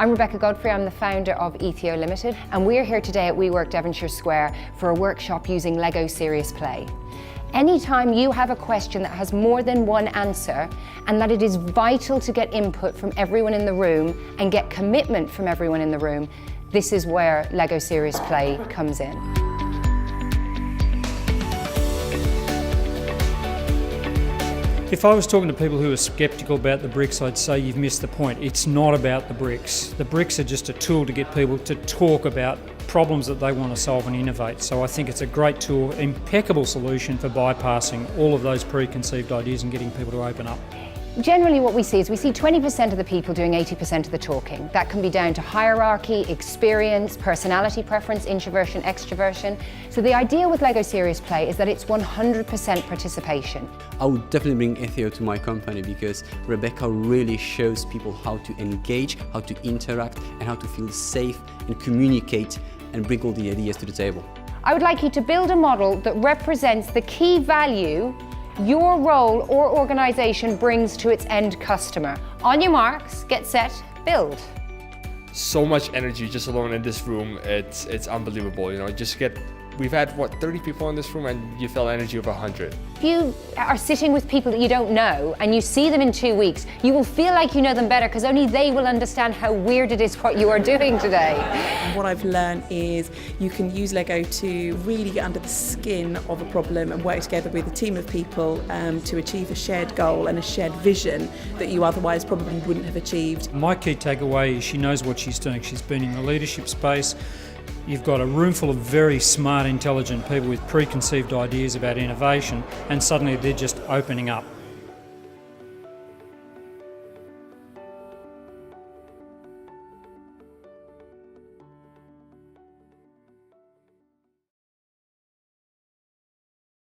I'm Rebecca Godfrey, I'm the founder of Etheo Limited, and we're here today at WeWork Devonshire Square for a workshop using Lego Serious Play. Anytime you have a question that has more than one answer and that it is vital to get input from everyone in the room and get commitment from everyone in the room, this is where Lego Serious Play comes in. If I was talking to people who are sceptical about the bricks, I'd say you've missed the point. It's not about the bricks. The bricks are just a tool to get people to talk about problems that they want to solve and innovate. So I think it's a great tool, impeccable solution for bypassing all of those preconceived ideas and getting people to open up. Generally what we see is we see 20% of the people doing 80% of the talking. That can be down to hierarchy, experience, personality preference, introversion, extroversion. So the idea with Lego Serious Play is that it's 100% participation. I would definitely bring Etheo to my company because Rebecca really shows people how to engage, how to interact, and how to feel safe and communicate and bring all the ideas to the table. I would like you to build a model that represents the key value your role or organisation brings to its end customer. On your marks, get set, build. So much energy just alone in this room, it's unbelievable. You know, we've had what, 30 people in this room, and you feel energy of 100. If you are sitting with people that you don't know and you see them in 2 weeks, you will feel like you know them better because only they will understand how weird it is what you are doing today. What I've learned is you can use Lego to really get under the skin of a problem and work together with a team of people to achieve a shared goal and a shared vision that you otherwise probably wouldn't have achieved. My key takeaway is she knows what she's doing. She's been in the leadership space. You've got a room full of very smart, intelligent people with preconceived ideas about innovation, and suddenly they're just opening up.